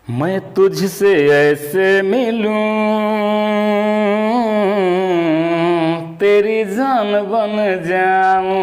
मैं तुझसे ऐसे मिलूं तेरी जान बन जाऊं।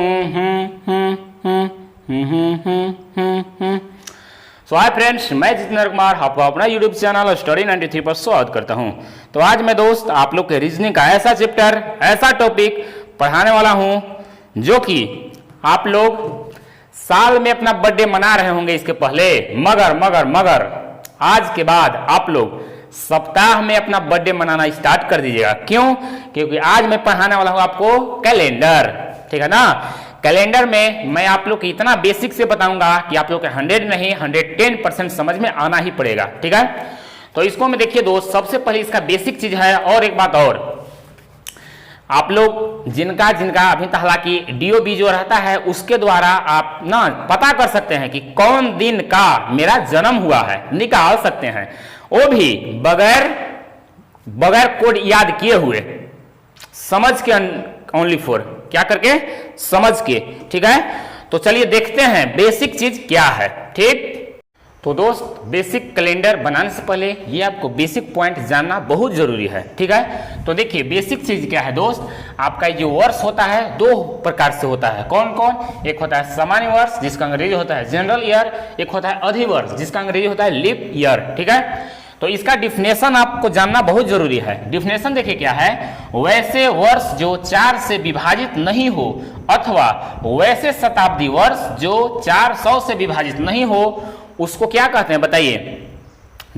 सो हाय फ्रेंड्स, मैं जितेंद्र कुमार आपका अपना यूट्यूब चैनल स्टडी 93 पर स्वागत करता हूं। तो आज मैं दोस्त आप लोग के रीजनिंग का ऐसा चैप्टर, ऐसा टॉपिक पढ़ाने वाला हूं जो कि आप लोग साल में अपना बर्थडे मना रहे होंगे इसके पहले, मगर आज के बाद आप लोग सप्ताह में अपना बर्थडे मनाना स्टार्ट कर दीजिएगा। क्यों? क्योंकि आज मैं पढ़ाने वाला हूं आपको कैलेंडर, ठीक है ना। कैलेंडर में मैं आप लोग को इतना बेसिक से बताऊंगा कि आप लोग के 100 नहीं 110% समझ में आना ही पड़ेगा, ठीक है। तो इसको में देखिए दोस्त, सबसे पहले इसका बेसिक चीज है। और एक बात और, आप लोग जिनका अभी तक हालांकि डीओबी जो रहता है उसके द्वारा आप ना पता कर सकते हैं कि कौन दिन का मेरा जन्म हुआ है, निकाल सकते हैं, वो भी बगैर कोड याद किए हुए, समझ के, ओनली फॉर क्या करके, समझ के, ठीक है। तो चलिए देखते हैं बेसिक चीज क्या है, ठीक। तो दोस्त, बेसिक कैलेंडर बनाने से पहले ये आपको बेसिक पॉइंट जानना बहुत जरूरी है, ठीक है। तो देखिए बेसिक चीज क्या है दोस्त, आपका जो वर्ष होता है दो प्रकार से होता है। कौन कौन? एक होता है सामान्य वर्ष जिसका अंग्रेजी होता है जनरल ईयर, एक होता है अधिवर्ष जिसका अंग्रेजी होता है लीप ईयर, ठीक है। तो इसका डिफिनेशन आपको जानना बहुत जरूरी है। डिफिनेशन देखिए क्या है, वैसे वर्ष जो 4 से विभाजित नहीं हो अथवा वैसे शताब्दी वर्ष जो 400 से विभाजित नहीं हो उसको क्या कहते हैं बताइए?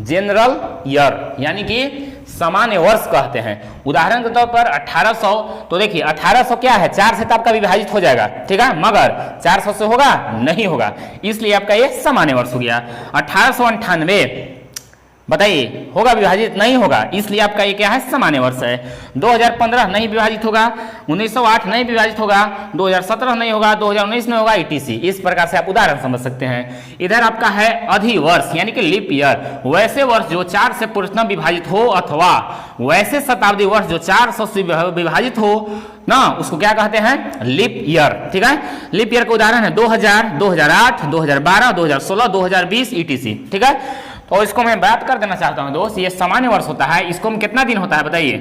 जनरल ईयर, यानी कि सामान्य वर्ष कहते हैं। उदाहरण के तौर पर 1800, तो देखिए 1800 क्या है, 4 से तो आपका विभाजित हो जाएगा, ठीक है, मगर 400 से होगा नहीं होगा, इसलिए आपका ये सामान्य वर्ष हो गया। 1898 बताइए होगा विभाजित? नहीं होगा, इसलिए आपका ये क्या है, सामान्य वर्ष है। 2015 नहीं विभाजित होगा, 1908 नहीं विभाजित होगा, 2017 नहीं होगा, 2019 नहीं होगा, etc। इस प्रकार से आप उदाहरण समझ सकते हैं। इधर आपका है अधिवर्ष यानी कि लीप ईयर, वैसे वर्ष जो 4 से पूर्णतः विभाजित हो अथवा वैसे शताब्दी वर्ष जो 400 से विभाजित हो ना, उसको क्या कहते हैं, लीप ईयर, ठीक है। लीप ईयर का उदाहरण है 2000, 2008, 2012, 2016, 2020, etc, ठीक है। तो इसको मैं बात कर देना चाहता हूं दोस्त, ये सामान्य वर्ष होता है, इसको में कितना दिन होता है बताइए?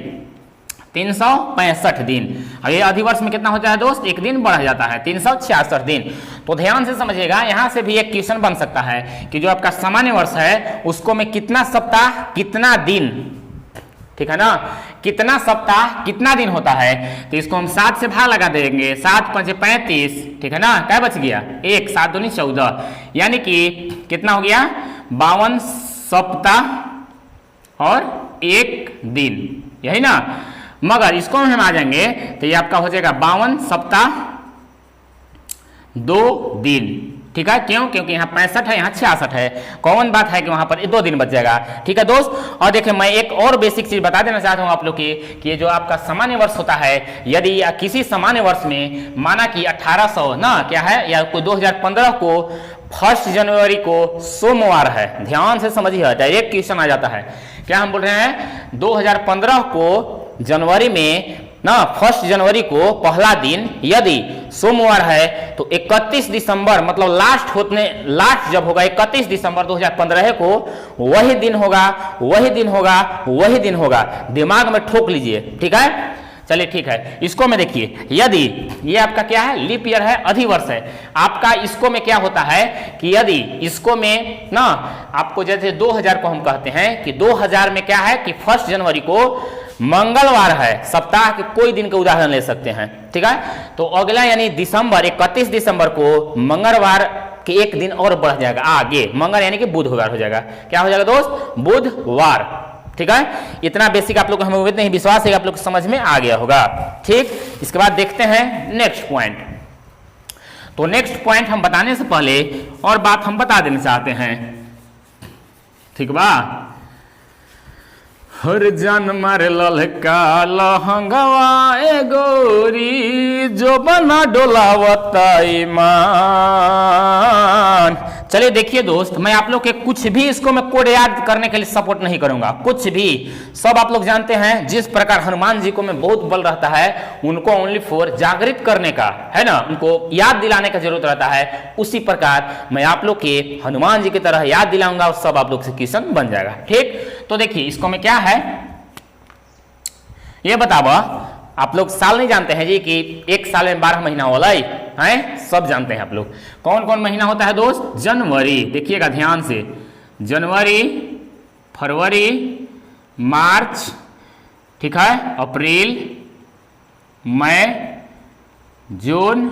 365 दिन। अब ये अधिवर्ष में कितना होता है दोस्त? एक दिन बढ़ जाता है, 366 दिन। तो ध्यान से समझिएगा, यहां से भी एक क्वेश्चन बन सकता है कि जो आपका सामान्य वर्ष है उसको में कितना सप्ताह कितना दिन, ठीक है ना, कितना सप्ताह कितना दिन होता है। तो इसको हम 7 से भाग लगा देंगे, 7 5 35, ठीक है ना, क्या बच गया? 1, 7 दूनी 14, यानी कि कितना हो गया? 52 सप्ताह और 1 दिन, यही ना। मगर इसको हम आ जाएंगे तो ये आपका हो जाएगा 52 सप्ताह 2 दिन, ठीक है। क्यों? क्योंकि यहाँ 65 है, यहाँ 66 है, कॉमन बात है कि वहां पर 2 दिन बच जाएगा, ठीक है दोस्त। और देखिए मैं एक और बेसिक चीज बता देना चाहता हूँ आप लोग कि ये जो आपका सामान्य वर्ष होता है, यदि किसी सामान्य वर्ष में माना कि 1800 ना क्या है, या कोई 2015 को 1 जनवरी को सोमवार है, ध्यान से समझिए, डायरेक्ट क्वेश्चन आ जाता है। क्या हम बोल रहे हैं? 2015 को जनवरी में ना 1 जनवरी को पहला दिन यदि सोमवार है तो 31 दिसंबर मतलब लास्ट जब होगा 31 दिसंबर 2015 को वही दिन होगा, दिमाग में ठोक लीजिए, ठीक है। चलिए ठीक है, इसको में देखिए, यदि ये आपका क्या है, लीप ईयर है, अधिवर्ष है आपका, इसको में क्या होता है कि यदि इसको में ना आपको जैसे 2000 को हम कहते हैं कि 2000 में क्या है कि 1 जनवरी को मंगलवार है, सप्ताह के कोई दिन का उदाहरण ले सकते हैं, ठीक है। तो अगला यानी दिसंबर 31 दिसंबर को मंगलवार के एक दिन और बढ़ जाएगा आगे, मंगल यानी कि बुधवार हो जाएगा। क्या हो जाएगा दोस्त? बुधवार, ठीक है। इतना बेसिक आप लोग को हमें उम्मीद नहीं, विश्वास है कि आप लोग समझ में आ गया होगा, ठीक। इसके बाद देखते हैं नेक्स्ट पॉइंट। तो नेक्स्ट पॉइंट हम बताने से पहले और बात हम बता देना चाहते हैं, ठीक बा। हर जान मारे ललका लहंगवा ए गोरी जो बना डोलावता ईमान, चलिए देखिए दोस्त, मैं आप लोग के कुछ भी इसको मैं कोड याद करने के लिए सपोर्ट नहीं करूंगा, कुछ भी। सब आप लोग जानते हैं जिस प्रकार हनुमान जी को में बहुत बल रहता है, उनको ओनली फॉर जागृत करने का है ना, उनको याद दिलाने का जरूरत रहता है, उसी प्रकार मैं आप लोग के हनुमान जी की तरह याद दिलाऊंगा और सब आप लोग से क्वेश्चन बन जाएगा। ठीक, तो देखिए इसको में क्या है ये बताओ। आप लोग साल नहीं जानते हैं जी कि एक साल में 12 महीना होला है, सब जानते हैं आप लोग। कौन कौन महीना होता है दोस्त? जनवरी, देखिएगा ध्यान से, जनवरी, फरवरी, मार्च, ठीक है, अप्रैल, मई, जून,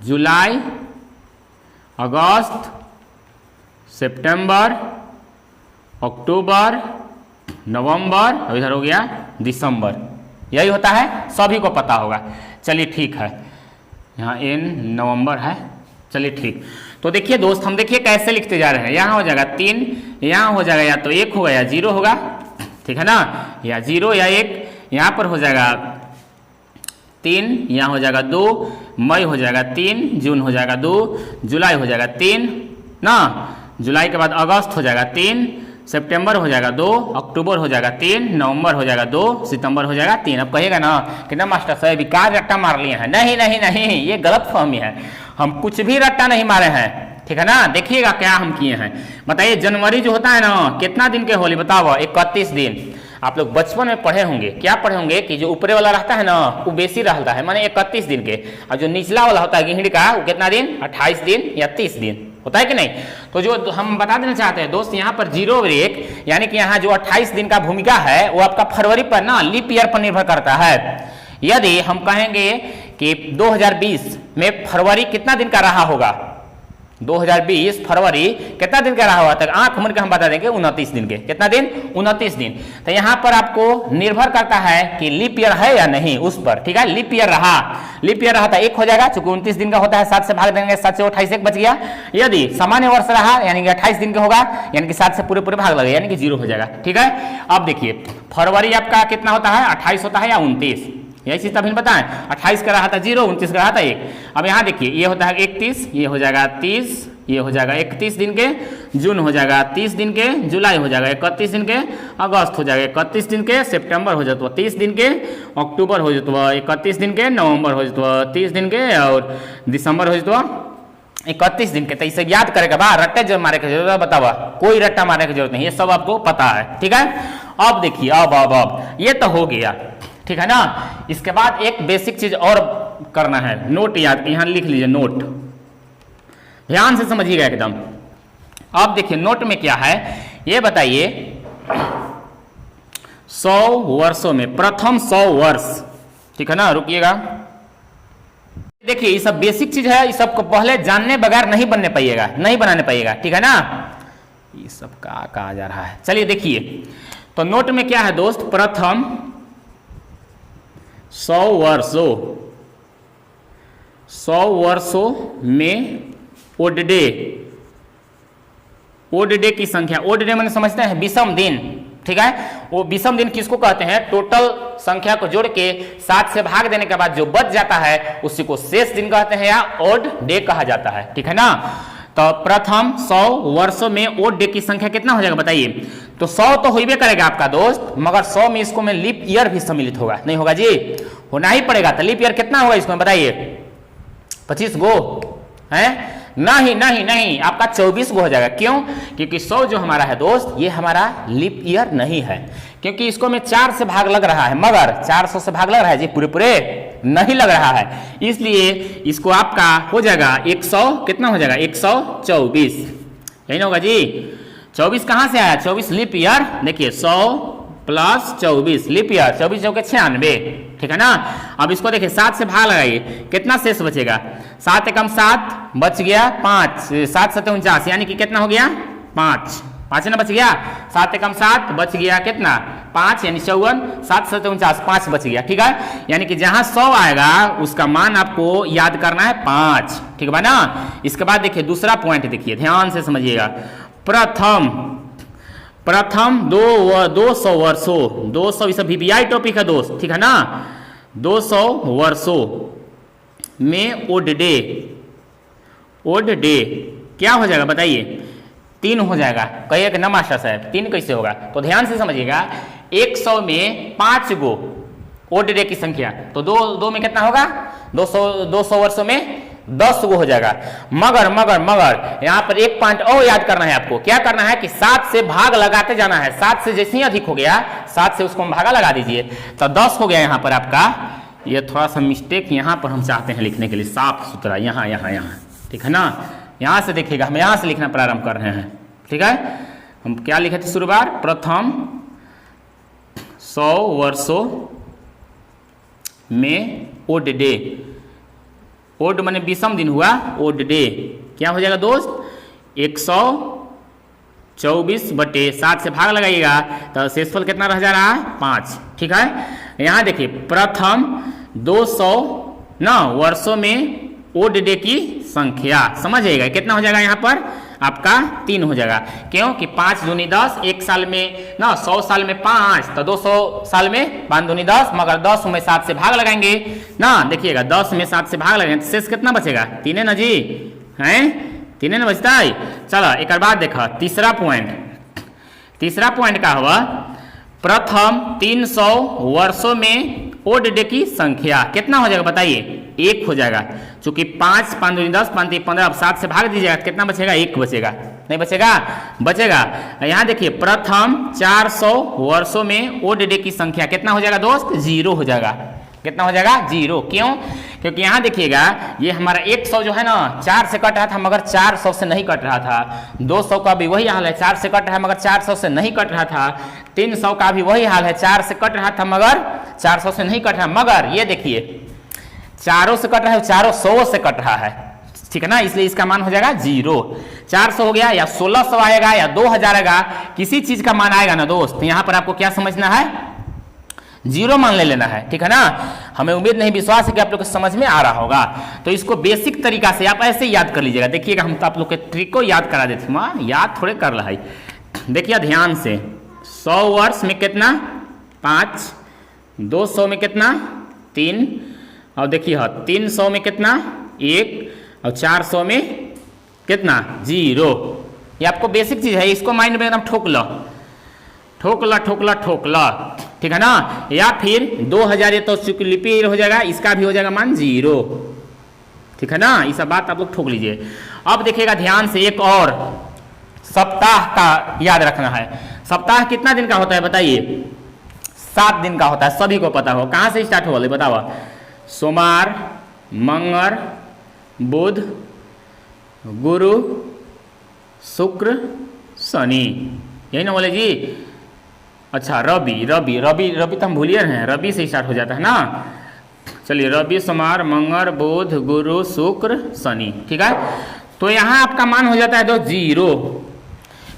जुलाई, अगस्त, सितंबर, अक्टूबर, नवंबर, अब इधर हो गया दिसंबर, यही होता है, सभी को पता होगा। चलिए ठीक है, यहाँ इन नवंबर है। चलिए ठीक, तो देखिए दोस्त हम देखिए कैसे लिखते जा रहे हैं। यहाँ हो जाएगा 3, यहाँ हो जाएगा या तो 1 होगा या 0 होगा, ठीक है ना, या 0 या 1, यहाँ पर हो जाएगा 3, यहाँ हो जाएगा 2, मई हो जाएगा 3, जून हो जाएगा 2, जुलाई हो जाएगा 3 ना, जुलाई के बाद अगस्त हो जाएगा 3, सितंबर हो जाएगा 2, अक्टूबर हो जाएगा 3, नवंबर हो जाएगा 2, सितंबर हो जाएगा 3। अब कहिएगा ना कि ना मास्टर साहब विकार रट्टा मार लिए हैं। नहीं नहीं नहीं, ये गलत फहमी है, हम कुछ भी रट्टा नहीं मारे हैं, ठीक है ना। देखिएगा क्या हम किए हैं, बताइए जनवरी जो होता है ना कितना दिन के होली बताओ? 31 दिन। आप लोग बचपन में पढ़े होंगे, क्या पढ़े होंगे कि जो ऊपरे वाला रहता है ना वो बेसी रहता है, माने 31 दिन के, और जो निचला वाला होता है गेहड़ी का वो कितना दिन? 28 दिन या 30 दिन होता है कि नहीं। तो जो हम बता देना चाहते हैं दोस्त, यहाँ पर 0 और 1 यानी कि यहाँ जो 28 दिन का भूमिका है वो आपका फरवरी पर ना लीप ईयर पर निर्भर करता है। यदि हम कहेंगे कि 2020 में फरवरी कितना दिन का रहा होगा, 2020 फरवरी कितना दिन का रहा हुआ तक आंख मूंद के हम बता देंगे 29 दिन के। कितना दिन? 29 दिन। तो यहाँ पर आपको निर्भर करता है कि लीप ईयर है या नहीं उस पर, ठीक है। लीप ईयर रहा, लीप ईयर रहा था 1 हो जाएगा, चूंकि 29 दिन का होता है, 7 से भाग देंगे, 7 से 28 1 बच गया। यदि सामान्य वर्ष रहा यानी कि 28 दिन का होगा, यानी कि 7 से पूरे पूरे भाग लगेगा, यानी कि 0 हो जाएगा, ठीक है। अब देखिए फरवरी आपका कितना होता है? 28 होता है या 29, यही चीज तभी बताएं। 28 का रहा था 0, 29 का रहा था 1। अब यहाँ देखिए ये होता है 31, ये हो जाएगा 30, ये हो जाएगा 31 दिन के, जून हो जाएगा 30 दिन के, जुलाई हो जाएगा 31 दिन के, अगस्त हो जाएगा 31 दिन के, सितंबर हो जाता 30 दिन के, अक्टूबर हो जाता 31 दिन के, नवंबर हो जाता 30 दिन के, और दिसंबर हो जाता 31 दिन के। तो इसे याद करेगा बा, रट्टे जो मारे की जरूरत है बतावा, कोई रट्टा मारने की जरूरत नहीं, ये सब आपको पता है, ठीक है। अब देखिए अब ये तो हो गया, ठीक है ना। इसके बाद एक बेसिक चीज और करना है, नोट याद, यहां लिख लीजिए नोट, ध्यान से समझिएगा एकदम। अब देखिए नोट में क्या है ये बताइए। 100 वर्षों में प्रथम 100 वर्ष, ठीक है ना, रुकिएगा। देखिए ये सब बेसिक चीज है, ये सबको पहले जानने बगैर नहीं बनने पाइएगा, नहीं बनाने पाइएगा, ठीक है ना। ये सब कहा जा रहा है, चलिए देखिए। तो नोट में क्या है दोस्त, प्रथम 100 वर्षों में ओड डे की संख्या, ओड डे मैंने समझते हैं विषम दिन, ठीक है। वो विषम दिन किसको कहते हैं? टोटल संख्या को जोड़ के 7 से भाग देने के बाद जो बच जाता है उसी को शेष दिन कहते हैं या ओड डे कहा जाता है, ठीक है ना। तो प्रथम 100 वर्षों में ओड डे की संख्या कितना हो जाएगा बताइए। तो 100 तो होइबे करेगा आपका दोस्त, मगर 100 में इसको में लीप ईयर भी सम्मिलित होगा, नहीं होगा जी, होना ही पड़ेगा। तो लीप ईयर कितना होगा इसको बताइए? 25 गो है? नहीं नहीं नहीं, आपका 24 गो हो जाएगा। क्यों? क्योंकि 100 जो हमारा है दोस्त ये हमारा लीप ईयर नहीं है, क्योंकि इसको में 4 से भाग लग रहा है, मगर 400 से भाग लग रहा है जी, पूरे पूरे नहीं लग रहा है, इसलिए इसको आपका हो जाएगा 100, कितना हो जाएगा 124, यही ना होगा जी। 24 कहां से आया? 24 लीप ईयर, देखिए 100 प्लस 24 लीप ईयर, 24 चौके 96, ठीक है ना। अब इसको देखिए 7 से भाग लगाइए, कितना शेष बचेगा? 7 एकम 7 बच गया 5, 7 7 49, यानी कि कितना हो गया 5, 5 ना बच गया, 7 एकम 7 बच गया कितना 5, यानी 54, 7 7 49, 5 बच गया, ठीक है। यानी कि जहां 100 आएगा उसका मान आपको याद करना है 5, ठीक है ना। इसके बाद देखिए दूसरा पॉइंट देखिए, ध्यान से समझिएगा। प्रथम 200 वर्षों, 200 इस VVI टॉपिक है दोस्त, ठीक है ना। 200 वर्षों में ओड डे क्या हो जाएगा बताइए, 3 हो जाएगा। कहिए कि ना मास्टर साहब 3 कैसे होगा, तो ध्यान से समझिएगा, 100 में 5 गो ओड डे की संख्या, तो 2 में कितना होगा, 200 वर्षों में 10 गो हो जाएगा। मगर मगर मगर यहाँ पर एक पॉइंट और याद करना है आपको, क्या करना है कि 7 से भाग लगाते जाना है। 7 से जैसे ही अधिक हो गया 7 से उसको हम भागा लगा दीजिए, तो 10 हो गया यहाँ पर आपका। ये थोड़ा सा मिस्टेक यहाँ पर हम चाहते हैं लिखने के लिए साफ सुथरा, यहाँ यहाँ यहाँ, ठीक है ना। यहाँ से देखिएगा, हम यहाँ से लिखना प्रारंभ कर रहे हैं, ठीक है। हम क्या लिखे थे शुरुआत, प्रथम 100 वर्षों में ओड डे, ओड माने 20वां दिन हुआ, ओड डे क्या हो जाएगा दोस्त, 124/7 से भाग लगाइएगा तो शेषफल कितना रह जा रहा है, 5, ठीक है। यहाँ देखिए प्रथम 200 वर्षों में ओड डे की संख्या, समझिएगा कितना हो जाएगा यहाँ पर आपका 3 हो जाएगा। क्यों कि 5 दूनी 10, एक साल में 100 साल में 5, तो 200 साल में 5 दूनी 10, मगर 10 में 7 से भाग लगाएंगे ना, देखिएगा 10 में 7 से भाग लगाएंगे तो शेष कितना बचेगा, 3 है ना जी, हैं 3 ना बचता है। चलो एक बार देखा, तीसरा पॉइंट का हुआ, प्रथम 300 वर्षों में ओड डे की संख्या कितना हो जाएगा बताइए, 1 हो जाएगा। चूंकि 5 दूनी 10, 5 3 15, अब 7 से भाग दीजिएगा तो कितना बचेगा, 1 बचेगा, नहीं बचेगा, बचेगा। यहाँ देखिए प्रथम 400 वर्षों में ओड डे की संख्या कितना हो जाएगा दोस्त, 0 हो जाएगा। कितना हो जाएगा, 0। क्यों, क्योंकि यहाँ देखिएगा ये हमारा 100 जो है ना 4 से कट रहा था मगर 400 से नहीं कट रहा था, 200 का भी वही हाल है, 4 से कट रहा है मगर 400 से नहीं कट रहा था, 300 का भी वही हाल है, 4 से कट रहा था मगर 400 से नहीं कट रहा, मगर ये देखिए 4 से कट रहा है, 400 से कट रहा है, ठीक है ना, इसलिए इसका मान हो जाएगा 0। 400 हो गया या 1600 आएगा या 2000 आएगा, किसी चीज का मान आएगा ना दोस्त, यहाँ पर आपको क्या समझना है, 0 मान ले लेना है, ठीक है ना। हमें उम्मीद नहीं विश्वास है कि आप लोग को समझ में आ रहा होगा। तो इसको बेसिक तरीका से आप ऐसे ही याद कर लीजिएगा। देखिएगा हम तो आप लोग के ट्रिक को याद करा देते हैं, याद थोड़े कर रहा है। देखिए ध्यान से, 100 वर्ष में कितना 5, 200 में कितना 3, और देखिए 300 में कितना 1, और 400 में कितना 0। ये आपको बेसिक चीज है, इसको माइंड में एकदम ठोक लो, ठीक है ना। या फिर 2000 ये तो लिपि हो जाएगा, इसका भी हो जाएगा मान 0, ठीक है ना। ये सब बात आप लोग ठोक लीजिए। अब देखिएगा ध्यान से, एक और सप्ताह का याद रखना है। सप्ताह कितना दिन का होता है बताइए, 7 दिन का होता है, सभी को पता हो। कहाँ से स्टार्ट होगा बताओ, सोमवार, मंगल, बुध, गुरु, शुक्र, शनि, यही ना बोले जी। अच्छा रवि तो हम भूलिए रहे हैं, रवि से स्टार्ट हो जाता है ना। चलिए रवि, सोमवार, मंगल, बुध, गुरु, शुक्र, शनि, ठीक है। तो यहाँ आपका मान हो जाता है 0,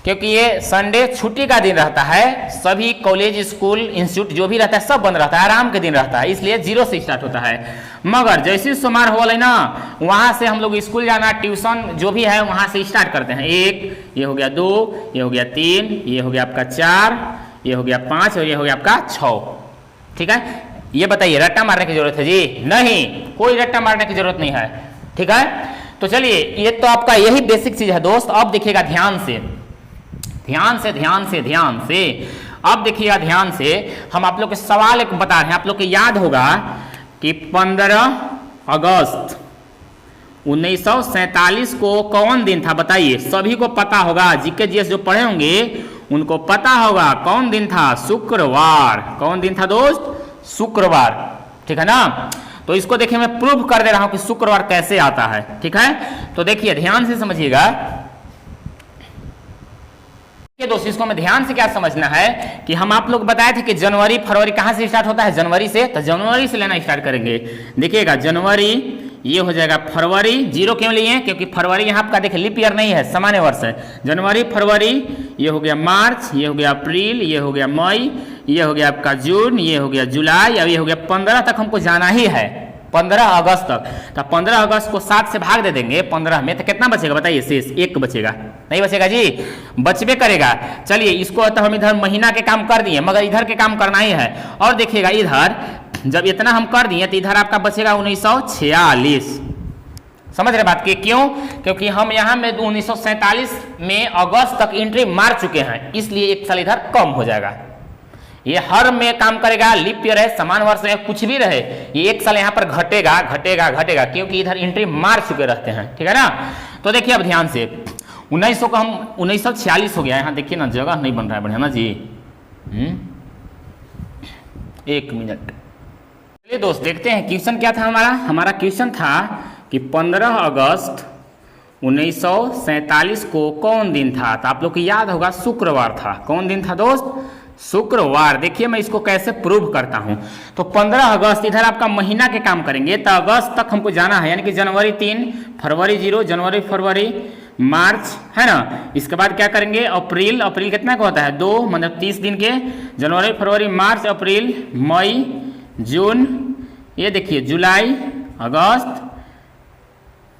क्योंकि ये संडे छुट्टी का दिन रहता है, सभी कॉलेज स्कूल इंस्टीट्यूट जो भी रहता है सब बंद रहता है, आराम के दिन रहता है, इसलिए 0 से स्टार्ट होता है। मगर जैसे सोमवार हो गया ना, वहां से हम लोग स्कूल जाना, ट्यूशन जो भी है वहां से स्टार्ट करते हैं। 1 ये हो गया, 2 ये हो गया, 3 ये हो गया आपका, 4 ये हो गया, 5 और ये हो गया आपका 6, ठीक है। ये बताइए रट्टा मारने की जरूरत है जी, नहीं, कोई रट्टा मारने की जरूरत नहीं है, ठीक है। तो चलिए ये तो आपका यही बेसिक चीज है दोस्त। अब देखिएगा ध्यान से, अब देखिएगा ध्यान से, हम आप लोग के सवाल एक बता रहे हैं। आप लोग को याद होगा कि 15 अगस्त 1947 को कौन दिन था बताइए, सभी को पता होगा, जीके जीएस जो पढ़े होंगे उनको पता होगा कौन दिन था, शुक्रवार। कौन दिन था दोस्त, शुक्रवार, ठीक है ना। तो इसको देखिए मैं प्रूव कर दे रहा हूं कि शुक्रवार कैसे आता है, ठीक है। तो देखिए ध्यान से समझिएगा दोस्तों, इसको हमें ध्यान से क्या समझना है कि हम आप लोग बताए थे कि जनवरी फरवरी कहां से स्टार्ट होता है, जनवरी से। तो जनवरी से लेना स्टार्ट करेंगे। देखिएगा जनवरी ये हो जाएगा, फरवरी 0 क्यों लिए, क्योंकि फरवरी यहाँ आपका देखिए लीप ईयर नहीं है, सामान्य वर्ष है। जनवरी, फरवरी, ये हो गया मार्च, ये हो गया अप्रैल, ये हो गया मई, ये हो गया आपका जून, ये हो गया जुलाई, अब ये हो गया 15 तक हमको जाना ही है, 15 अगस्त तक। तो 15 अगस्त को 7 से भाग दे देंगे 15 में, तो कितना बचेगा बताइए, शेष 1 बचेगा, नहीं बचेगा जी, बचबे करेगा। चलिए इसको तो हम इधर महीना के काम कर दिए, मगर इधर के काम करना ही है। और देखिएगा इधर जब इतना हम कर दिए तो इधर आपका बचेगा 1946, समझ रहे बात की? क्यों? क्योंकि हम यहाँ में 1947 में अगस्त तक एंट्री मार चुके हैं, इसलिए एक साल इधर कम हो जाएगा। ये हर में काम करेगा, लीप ईयर है, समान वर्ष है, कुछ भी रहे, ये एक साल यहाँ पर घटेगा घटेगा घटेगा, क्योंकि इधर एंट्री मार चुके रहते हैं। ठीक है ना? तो देखिए अब ध्यान से 1900 का हम 1946 हो गया। यहाँ देखिए ना, जगह नहीं बन रहा है बढ़िया ना जी। एक मिनट, चलिए दोस्त देखते हैं क्वेश्चन क्या था हमारा क्वेश्चन था कि 15 अगस्त 1947 को कौन दिन था? तो आप लोग को याद होगा शुक्रवार था। कौन दिन था दोस्त? शुक्रवार। देखिए मैं इसको कैसे प्रूव करता हूं। तो 15 अगस्त, इधर आपका महीना के काम करेंगे तो अगस्त तक हमको जाना है, यानी कि जनवरी 3, फरवरी 0, जनवरी फरवरी मार्च, है ना। इसके बाद क्या करेंगे? अप्रैल। अप्रैल कितना का होता है? 2, मतलब 30 दिन के। जनवरी फरवरी मार्च अप्रैल मई जून, ये देखिए जुलाई अगस्त,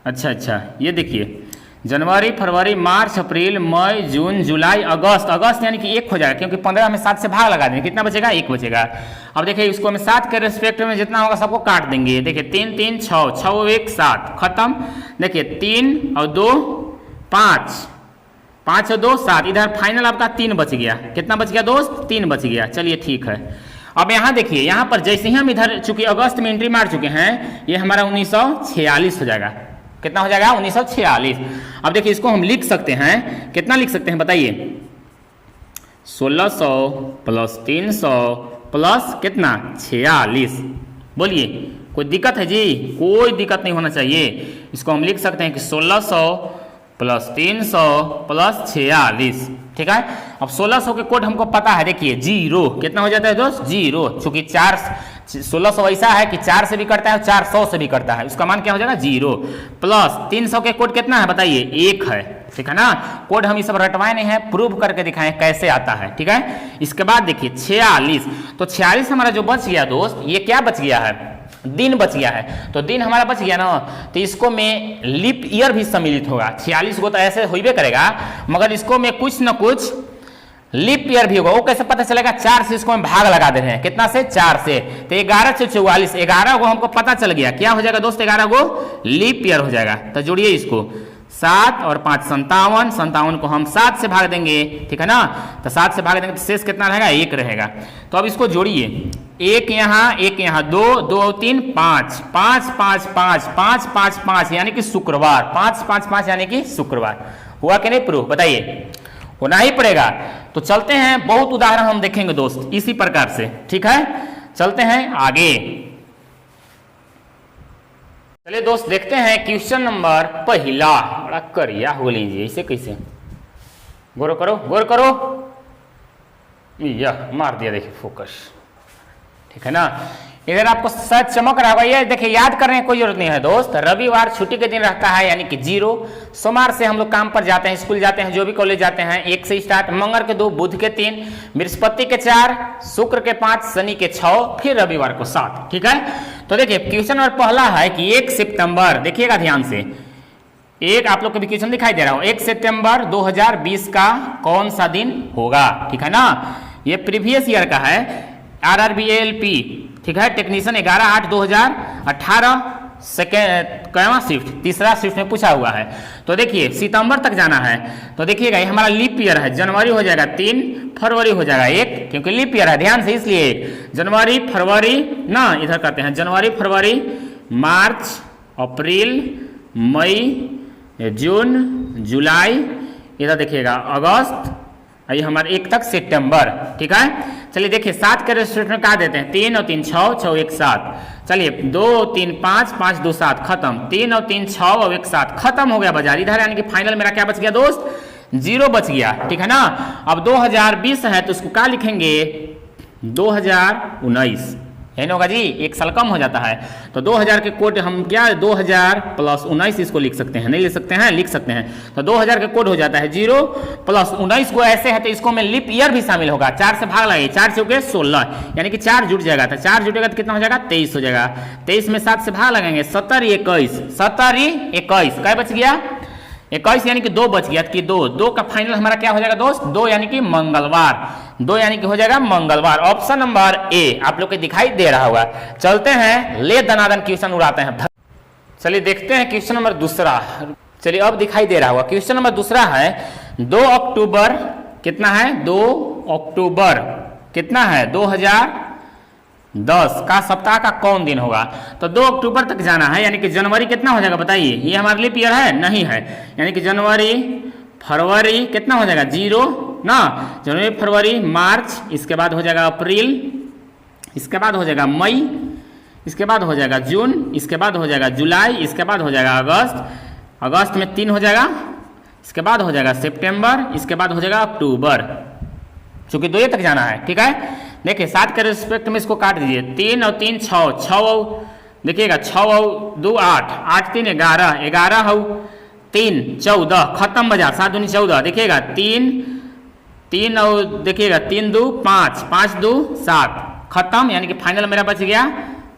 अच्छा ये देखिए जनवरी फरवरी मार्च अप्रैल मई जून जुलाई अगस्त। अगस्त यानी कि 1 हो जाएगा, क्योंकि 15 में 7 से भाग लगा देंगे, कितना बचेगा? 1 बचेगा। अब देखिए इसको हम 7 के रेस्पेक्ट में जितना होगा सबको काट देंगे। देखिए 3 3 6, 6 1 7, खत्म। देखिए 3 और 2 5, 5 और 2 7, इधर फाइनल आपका 3 बच गया। कितना बच गया दोस्त? 3 बच गया। चलिए ठीक है। अब यहाँ देखिए, यहाँ पर जैसे ही हम इधर चूंकि अगस्त में एंट्री मार चुके हैं, ये हमारा 1946 हो जाएगा। कितना हो जाएगा? 1946। अब देखिए इसको हम लिख सकते हैं, कितना लिख सकते हैं बताइए? 1600 प्लस 300 प्लस कितना? 46। बोलिए कोई दिक्कत है जी? कोई दिक्कत नहीं होना चाहिए। इसको हम लिख सकते हैं कि 1600 प्लस 300 प्लस 46। ठीक है। अब 1600 के कोड हमको पता है, देखिए 0 कितना हो जाता है दोस्त? 0। चूंकि 1600 ऐसा है कि 4 से भी करता है और 400 से भी करता है, उसका मान क्या हो जाएगा? 0। प्लस 300 के कोड कितना है बताइए? 1 है। ठीक है ना? कोड हम ये सब रटवाए नहीं है, प्रूव करके दिखाएं कैसे आता है। ठीक है। इसके बाद देखिए 46, तो 46 हमारा जो बच गया दोस्त, ये क्या बच गया है? दिन बच गया है। तो दिन हमारा बच गया ना, तो इसको में लीप ईयर भी सम्मिलित होगा। 46 को तो ऐसे होइबे करेगा, मगर इसको में कुछ न कुछ लीप ईयर भी होगा। वो कैसे पता चलेगा? 4 से इसको हम भाग लगा दे रहे हैं। कितना से? 4 से। तो 11 से 44, 11 को हमको पता चल गया क्या हो जाएगा दोस्त? 11 को लीप ईयर हो जाएगा। तो जोड़िए इसको, 7 और 5 57, 57 को हम 7 से भाग देंगे। ठीक है ना? तो 7 से भाग देंगे तो शेष कितना रहेगा? 1 रहेगा। तो अब इसको जोड़िए, 1 यहाँ 2 2 3 5 5 5 5 5 5 5 यानी कि शुक्रवार। 5 5 5 यानी कि शुक्रवार। हुआ कि नहीं प्रूफ? बताइए। होना ही पड़ेगा। तो चलते हैं, बहुत उदाहरण हम देखेंगे दोस्त इसी प्रकार से। ठीक है, चलते हैं आगे। चलिए दोस्त देखते हैं क्वेश्चन नंबर पहला। बड़ा करिया हो लीजिए, इसे कैसे? गौर करो, गौर करो। यह मार दिया, देखिए फोकस। ठीक है ना? इधर आपको शायद चमक रहा होगा। ये देखिए, याद करने की कोई जरूरत नहीं है दोस्त। रविवार छुट्टी के दिन रहता है, यानी कि 0। सोमवार से हम लोग काम पर जाते हैं, स्कूल जाते हैं, जो भी कॉलेज जाते हैं, 1 से स्टार्ट। मंगल के 2, बुध के 3, बृहस्पति के 4, शुक्र के 5, शनि के 6, फिर रविवार को 7। ठीक है। तो देखिए क्वेश्चन नंबर पहला है कि 1 सितंबर, देखिएगा ध्यान से, एक आप लोग को भी क्वेश्चन दिखाई दे रहा हो, 1 सितंबर 2020 का कौन सा दिन होगा? ठीक है ना? ये प्रीवियस ईयर का है, RRBALP। ठीक है, टेक्नीशियन 11/8/2018 सेकेंड कौवा शिफ्ट, तीसरा शिफ्ट में पूछा हुआ है। तो देखिए सितंबर तक जाना है। तो देखिएगा ये हमारा लीप ईयर है। जनवरी हो जाएगा 3, फरवरी हो जाएगा 1, क्योंकि लीप ईयर है, ध्यान से, इसलिए जनवरी फरवरी ना, इधर करते हैं जनवरी फरवरी मार्च अप्रैल मई जून जुलाई, इधर देखिएगा अगस्त, ये हमारे 1 तक सितंबर। ठीक है। चलिए देखिए 7 के रेस्टोरेंट में कहा देते हैं, 3 और 3 6, 6 1 7। चलिए 2 3 5, 5 2 7, खत्म। 3 और 3 6 और 1 7, खत्म हो गया बाजार। इधर यानी कि फाइनल मेरा क्या बच गया दोस्त? 0 बच गया। ठीक है ना? अब 2020 है तो उसको क्या लिखेंगे? 2019 है ना होगा जी, 1 साल कम हो जाता है। तो 2000 के कोड हम क्या 2000 प्लस 19 इसको लिख सकते हैं, नहीं लिख सकते हैं? लिख सकते हैं। तो 2000 के कोड हो जाता है 0 प्लस 19 को ऐसे है तो इसको में लिप ईयर भी शामिल होगा। 4 से भाग लगे, 4 से हो गए 16, यानी कि 4 जुट जाएगा। तो 4 जुटेगा तो कितना हो जाएगा? 23 हो जाएगा। 23 में 7 से भाग लगेंगे, 70 21, 70 21, क्या बच गया? 21 यानी कि 2 बच गया कि 2 का फाइनल हमारा क्या हो जाएगा दोस्त? 2 यानी कि मंगलवार। 2 यानी कि हो जाएगा मंगलवार। ऑप्शन नंबर ए आप लोग को दिखाई दे रहा होगा। चलते हैं, ले दनादन क्वेश्चन उड़ाते हैं। चलिए देखते हैं क्वेश्चन नंबर दूसरा। चलिए अब दिखाई दे रहा होगा। क्वेश्चन नंबर दूसरा है 2 अक्टूबर कितना है, 2 अक्टूबर कितना है 2010 का सप्ताह का कौन दिन होगा। तो 2 अक्टूबर तक जाना है, यानी कि जनवरी कितना हो जाएगा बताइए। ये हमारे लीप ईयर है नहीं है, यानी कि जनवरी फरवरी कितना हो जाएगा 0 ना, जनवरी फरवरी मार्च, इसके बाद हो जाएगा अप्रैल, इसके बाद हो जाएगा मई, इसके बाद हो जाएगा जून, इसके बाद हो जाएगा जुलाई, इसके बाद हो जाएगा अगस्त, अगस्त में 3 हो जाएगा, इसके बाद हो जाएगा सितंबर, इसके बाद हो जाएगा अक्टूबर, चूंकि 2 तक जाना है। ठीक है, देखिए 7 के रिस्पेक्ट में इसको काट दीजिए। 3 और 3 6, 6 देखिएगा 6 और 2 8, 8 3 11, 11 और 3 14, खत्म बाजार 7 दूनी 14, देखिएगा 3 और देखिएगा 3 2 5, 5 2 7, खत्म, यानी कि फाइनल मेरा बच गया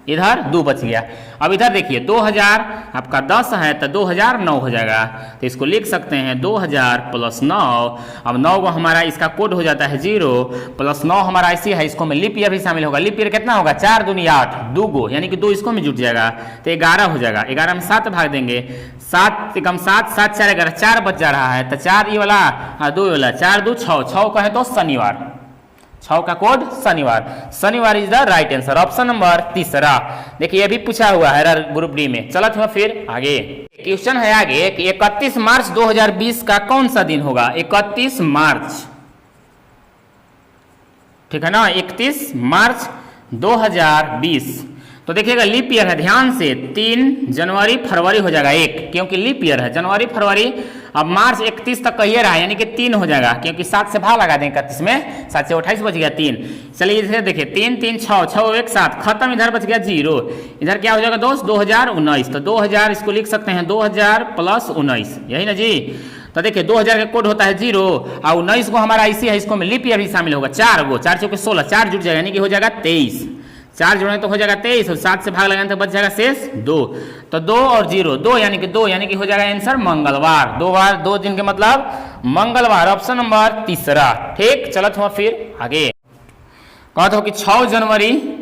इधर 2 बच गया। अब इधर देखिए 2000 आपका 10 है तो 2009 हो जाएगा, तो इसको लिख सकते हैं 2000 + 9। अब 9 को हमारा इसका कोड हो जाता है 0 + 9 हमारा ऐसी है, इसको में लीप ईयर भी शामिल होगा। लीप ईयर कितना होगा 4 दूनी 8, 2 गो, यानी कि 2 इसको में जुट जाएगा तो 11 हो जाएगा। 11 में 7 भाग देंगे, 7 कम 7 7 4 11, 4 बच जा रहा है, तो 4 ये वाला 2 वाला 4 2 6, 6 कहें तो शनिवार, 6 का कोड शनिवार, शनिवार is the right answer, option number तीसरा। देखिए ये भी पूछा हुआ है ग्रुप डी में। चलो तो फिर आगे क्वेश्चन है आगे कि 31 मार्च 2020 का कौन सा दिन होगा। 31 मार्च, ठीक है ना, 31 मार्च 2020। तो देखिएगा लीप ईयर है, ध्यान से 3 जनवरी फरवरी हो जाएगा 1, क्योंकि लीप ईयर है, जनवरी फरवरी। अब मार्च 31 तक कहिए रहा है, यानी कि 3 हो जाएगा, क्योंकि 7 से भाग लगा दें 31 में, 7 से 28 बच गया 3। चलिए इधर देखिए 3 3 6, 6 1 7, खत्म, इधर बच गया 0। इधर क्या हो जाएगा दोस्त 2019, तो 2000 इसको लिख सकते हैं 2000 + 19, यही ना जी। तो देखिए 2000 का कोड होता है 0 और 19 को हमारा ऐसी है, इसको में लीप ईयर भी शामिल होगा। 4 गो, 4 चौके 16, 4 जुट जाएगा, यानी कि हो जाएगा 23, 4 जोड़े तो हो जाएगा 23 और 7 से भाग लगाने तो बच जाएगा शेष 2। तो 2 और 0 2, यानी कि 2, यानी कि हो जाएगा आंसर मंगलवार। 2 बार 2 दिन के मतलब मंगलवार, ऑप्शन नंबर तीसरा। ठीक, चलो तो फिर आगे कहते हो कि 6 जनवरी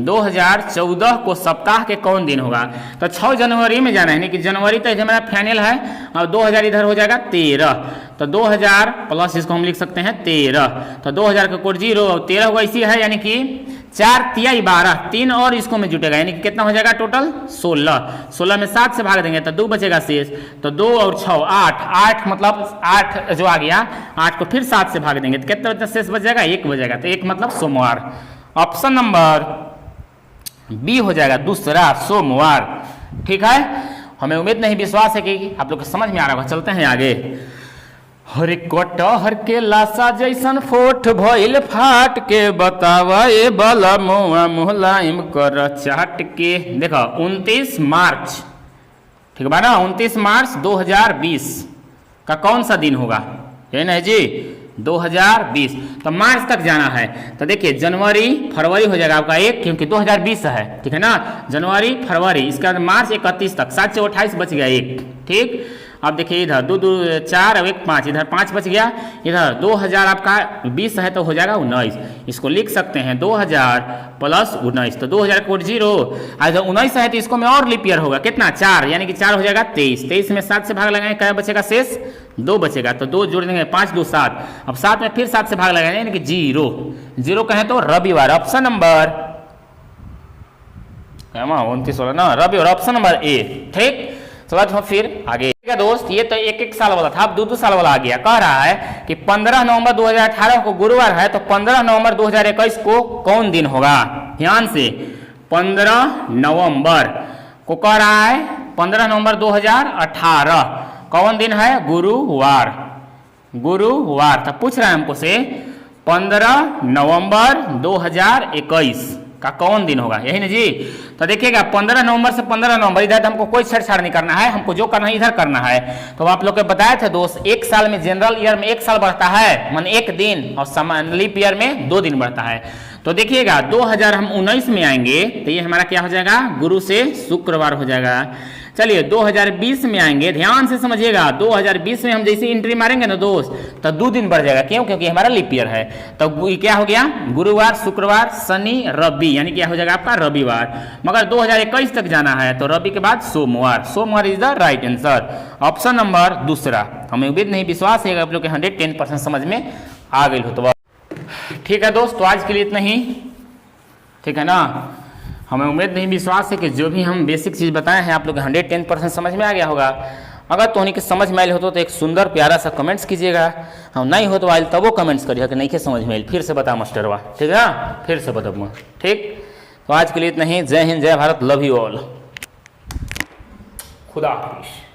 2014 को सप्ताह के कौन दिन होगा। तो 6 जनवरी में जाना है, यानी कि जनवरी तो इधर मेरा फाइनल है और 2000 इधर हो जाएगा 13, तो 2000 प्लस इसको हम लिख सकते हैं 13, तो 2000 का कोड 0 और 13 होगा इसी है, यानी कि 4 3 12, 3 और इसको में जुटेगा, यानी कि कितना हो जाएगा टोटल 16। 16 में 7 से भाग देंगे तो 2 बचेगा शेष, तो 2 और 6 8, 8 मतलब 8 जो आ गया, 8 को फिर 7 से भाग देंगे तो कितना शेष बच जाएगा 1 बचेगा, तो 1 मतलब सोमवार, ऑप्शन नंबर बी हो जाएगा दूसरा, सोमवार। ठीक है, हमें उम्मीद नहीं विश्वास है कि आप लोग को समझ में आ रहा होगा। चलते हैं आगे। हरे कटहर के लाशा जैसन फोट भइल फाट के, बतावा ए बला मुआ मुलायम कर चाट के। देखो 29 मार्च, ठीक बा ना, 29 मार्च 2020 का कौन सा दिन होगा, यही ना जी 2020। तो मार्च तक जाना है, तो देखिए जनवरी फरवरी हो जाएगा आपका 1, क्योंकि 2020 है, ठीक है ना, जनवरी फरवरी, इसके बाद मार्च 31 तक, 7 से 28 बच गया 1। ठीक, अब देखिए इधर 2 2 4 और 1 5, इधर 5 बच गया, इधर 2000 आपका 20 है तो हो जाएगा 19, इसको लिख सकते हैं 2000 + 19, तो 2000 कोड 0, इधर 19 है तो इसको में और लीप ईयर होगा कितना 4, यानी कि 4 हो जाएगा 23, 23 में 7 से भाग लगाएंगे क्या बचेगा शेष 2 बचेगा, तो 2 जोड़ देंगे 5 2 7, अब 7 में फिर 7 से भाग लगाएंगे, यानी कि 0 कहें तो रविवार, ऑप्शन नंबर 29 वाला ना रविवार, ऑप्शन नंबर ए। ठीक, चलो फिर आगे दोस्त, ये तो 1 साल वाला था, अब 2 साल वाला आ गया। कह रहा है कि 15 नवंबर 2018 को गुरुवार है, तो 15 नवंबर 2021 को कौन दिन होगा। ध्यान से 15 नवंबर को कह रहा है, 15 नवंबर 2018 कौन दिन है, गुरुवार, गुरुवार। तो पूछ रहा है हमको से 15 नवंबर 2021 का कौन दिन होगा, यही ना जी। तो देखिएगा 15 नवंबर से 15 नवंबर, इधर हमको कोई छेड़छाड़ नहीं करना है, हमको जो करना है इधर करना है। तो आप लोग को बताए थे दोस्त, 1 साल में जनरल ईयर में 1 साल बढ़ता है, मान 1 दिन, और लीप ईयर में 2 दिन बढ़ता है। तो देखिएगा 2019 में आएंगे तो ये हमारा क्या हो जाएगा, गुरु से शुक्रवार हो जाएगा। चलिए 2020 में आएंगे, ध्यान से समझिएगा। 2020 में हम जैसे एंट्री मारेंगे ना दोस्त, तो 2 दिन बढ़ जाएगा। क्यों? क्योंकि हमारा लीप ईयर है। तो क्या हो गया? गुरुवार, शुक्रवार, शनि, रवि, यानी क्या हो जाएगा आपका रविवार। मगर 2021 तक जाना है तो रवि के बाद सोमवार। सोमवार is the right answer, option number दूसरा। हमें उम्मीद नहीं, विश्वास है आप लोग के 110% समझ में आ गई हो। तो ठीक है दोस्त, तो आज के लिए इतना ही, ठीक है ना। हमें उम्मीद नहीं, विश्वास है कि जो भी हम बेसिक चीज़ बताए हैं आप लोग 110% समझ में आ गया होगा। अगर तो उन्हीं के समझ में आयल हो तो एक सुंदर प्यारा सा कमेंट्स कीजिएगा। हम नहीं हो तो आयल तब वो कमेंट्स करिएगा कि नहीं के समझ में आयल, फिर से बता मास्टरवा, ठीक है ना, फिर से बताऊँगा। ठीक, तो आज के लिए इतना ही। जय हिंद, जय भारत, लव यू ऑल, खुदा हाफिज़।